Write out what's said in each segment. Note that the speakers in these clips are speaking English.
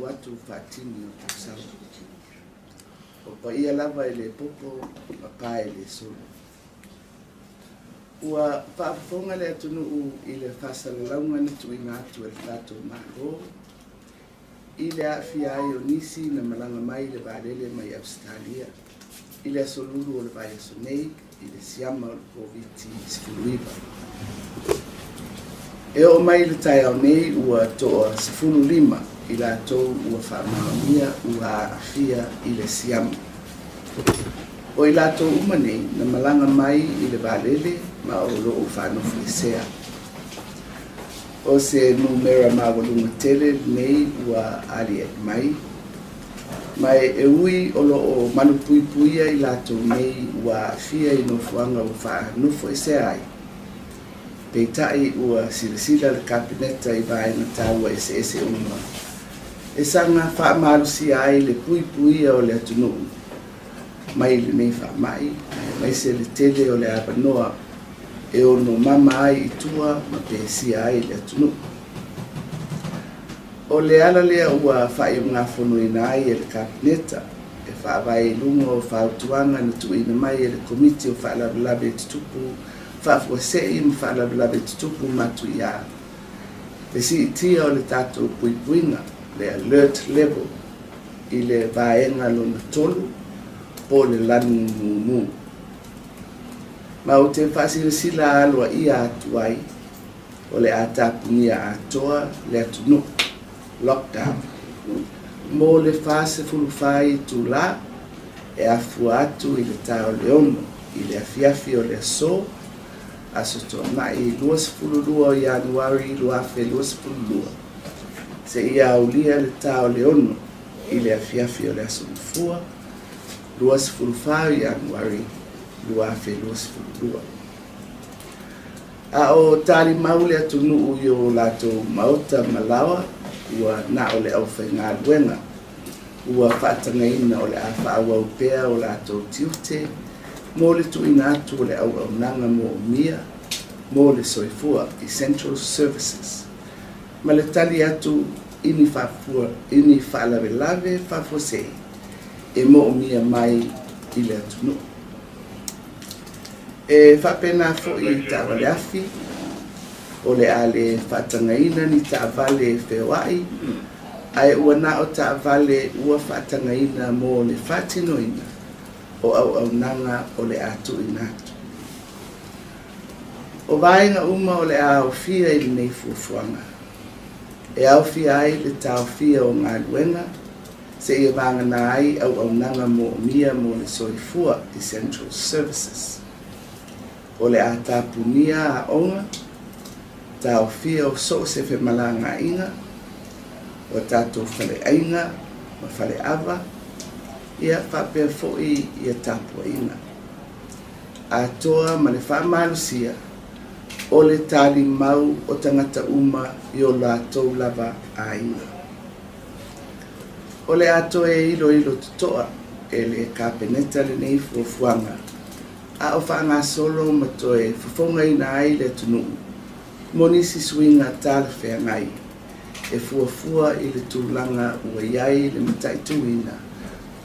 atu fatini o taksau. O pa ia lava ele popo pa ele solo. Ua paafonga le atunu i le fasalalaunga ni tuinga atu e tatou maro. I le afia ai o nisi na malanga mai le valele mai Australia. I le asolulu o le vai asonei, i le siama o le Covid19. E o mai le tai au nei ua toa 15 i la tou ua whaamaamia ua afia i le siama. O i la tou umanei na malanga mai i le valele ma o loo whanofu e sea. O se numera mawalunga tele nei ua ali e mai. Mai e ui o loo manupuipuia i la tou nei ua afia i nofuanga o whanofu e sea ai. Peitai ua silasila le kabineta i vaenga taua ese uma. E sanga whaamalusi ai le puipuia o le atunuu. Mai le nei whaamai, mai se le tele o le apanoa e ono mama ai i tua ma pesia ai le atunuu. O le ala lea ua whai o ngā whonuina ai e le kabineta e whaavai lunga o whautuanga na tuina mai e le komiti o whaalabelabe tutupu whaafuasei ma whaalabelabe tutupu matu ia. Le si itia o le tātou puipuinga le alert level i le vaenga lona tolu po le lanu mumu. Ma o te whasilasila alua ia atuai o le atapunia atoa le atunu lockdown. Mo le fase fulufai tu la e afu atu i le tau leono i le afiafi o le so aso toa mai 22 o Januari 2022. Se ia aulia le tau leono i le afiafi o le aso mfua 25 Januari 2022. A o tali maule atunu yo lato mauta malawa ua na o le au whainga luenga ua whaatanga ina o le awha awa upea o lato tiute mo le tuina atu o le au nanga mo mia mo le soifua essential services ma le tali atu ini whaalawelave whafosei e mo mia mai i le atunu. E whapena fo i tāwale afi o le ale whaatangaina ni tāwale whewai ai ua na o tāwale ua whaatangaina mo le whaatinoina o au nanga o le atu inatu. O vaenga uma o le au fia i nei fuafuanga. E au fia ai le tau fia o ngā luenga se ia vangana ai au nanga mo mia mo le soifua essential services. O le atapunia a onga, tau fia o so se fe malanga inga, o tato fale ainga, ma fale ava, ia whapea foi ia tapua inga. A toa ma le whaamalusia, o le tali mau o tangata uma i o la tau lava a inga. O le ato e ilo tutoa, e le kapeneta le nei fuafuanga, a o whaanga solo ma toe fufonga ina ai le tunu. Monisi swinga tala whea ngai. E fuafua i le tūlanga ua iai le mataituina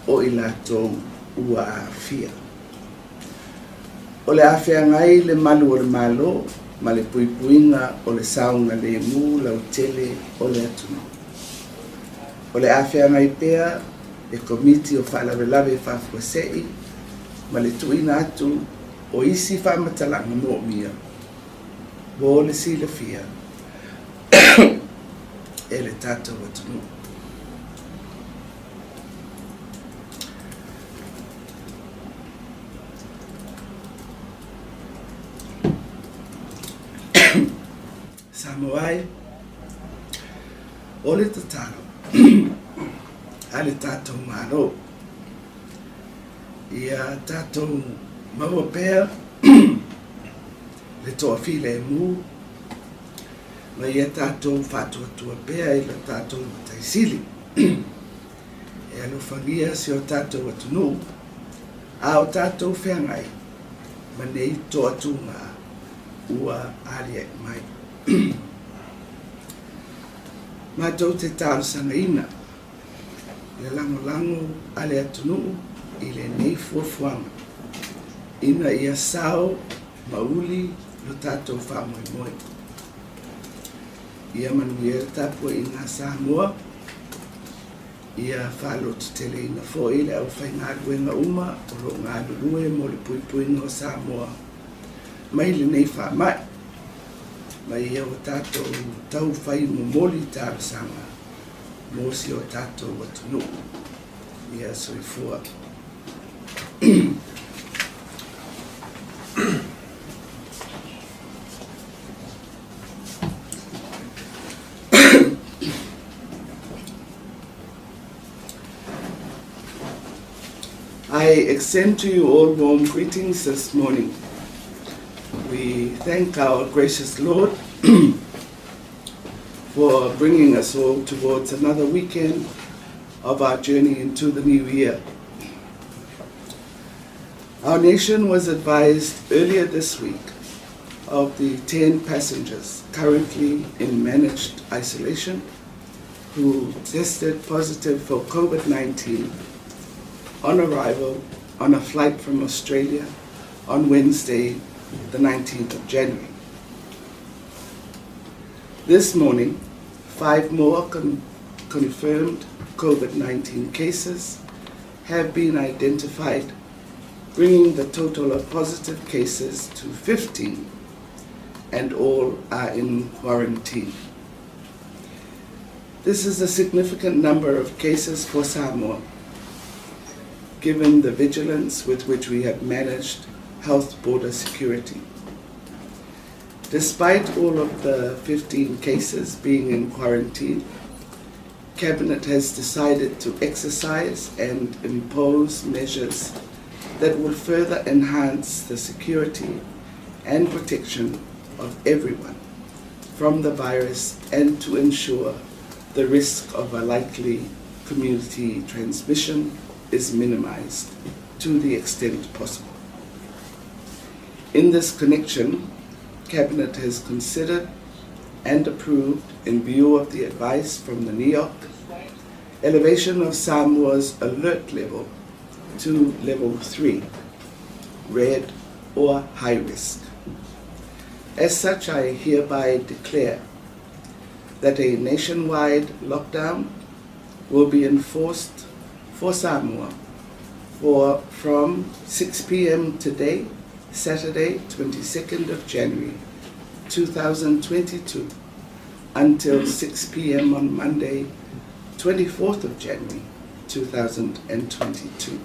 o i latou ua awhia. O le awhia ngai le malu o le malo ma le puipuinga o le saunga le mu lau tele o le atunu. O le awhia ngai pea e komiti o whaalawelawe whafuasei ma le tuina atu o isi whamatalanga mo mia. Bo le sila fia e le tātou atunu. Samoa o le tatalo a le tātou maro. Ia tātou maua pēr le toa file e mu ma ia tātou whātua pēr i le tātou mataisili e alofangia se o tātou atunu a o tātou whengai ma nei toa tunga ua alia mai. Mātou te tāru sanga ina le lango ale atunuu I le nei fuafuanga. Ina ia sao mauli lo tātou whamoemoe. Ia manuia tapua I ngā Samoa. Ia whalotu tele ina fōi le au whai ngā ruenga uma o lo ngā lulue mo le puipui no Samoa. Mai le nei whamai. Mai ia o tātou tau whai momoli tāwasanga. Mōsi o tātou watunu. Ia soifua. I extend to you all warm greetings this morning. We thank our gracious Lord for bringing us all towards another weekend of our journey into the new year. Our nation was advised earlier this week of the 10 passengers currently in managed isolation who tested positive for Covid19 on arrival on a flight from Australia on Wednesday, the 19th of January. This morning, 5 more confirmed COVID-19 cases have been identified, bringing the total of positive cases to 15, and all are in quarantine. This is a significant number of cases for Samoa, given the vigilance with which we have managed health border security. Despite all of the 15 cases being in quarantine, Cabinet has decided to exercise and impose measures that will further enhance the security and protection of everyone from the virus and to ensure the risk of a likely community transmission is minimized to the extent possible. In this connection, Cabinet has considered and approved, in view of the advice from the NEOC, elevation of Samoa's alert level to level 3, red or high risk. As such, I hereby declare that a nationwide lockdown will be enforced for Samoa from 6 p.m. today, Saturday, 22nd of January, 2022, until 6 p.m. on Monday, 24th of January, 2022.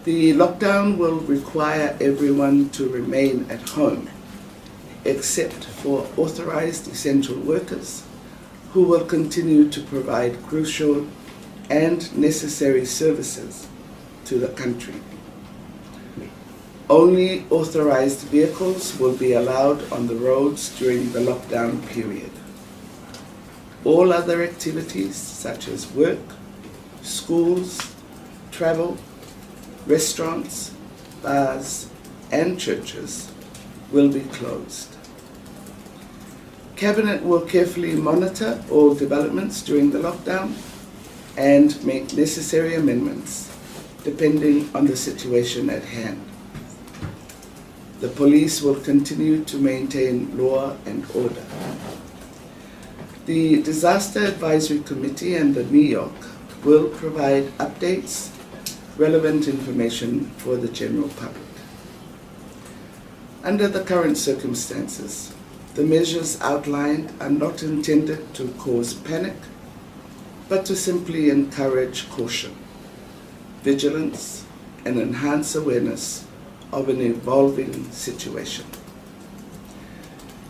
The lockdown will require everyone to remain at home, except for authorized essential workers who will continue to provide crucial and necessary services to the country. Only authorized vehicles will be allowed on the roads during the lockdown period. All other activities such as work, schools, travel, restaurants, bars, and churches will be closed. Cabinet will carefully monitor all developments during the lockdown and make necessary amendments depending on the situation at hand. The police will continue to maintain law and order. The Disaster Advisory Committee and the NEOC will provide updates, relevant information for the general public. Under the current circumstances, the measures outlined are not intended to cause panic, but to simply encourage caution, vigilance, and enhance awareness of an evolving situation.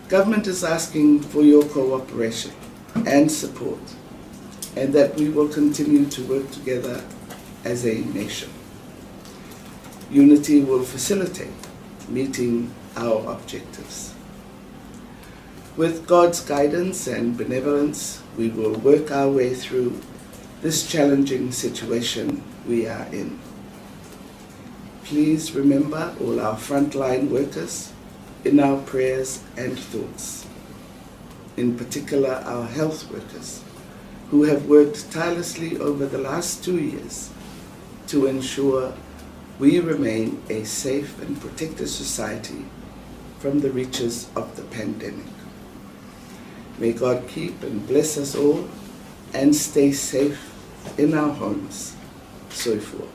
Government is asking for your cooperation and support, and that we will continue to work together as a nation. Unity will facilitate meeting our objectives. With God's guidance and benevolence, we will work our way through this challenging situation we are in. Please remember all our frontline workers in our prayers and thoughts, in particular our health workers who have worked tirelessly over the last 2 years to ensure we remain a safe and protected society from the reaches of the pandemic. May God keep and bless us all and stay safe in our homes. Soifua.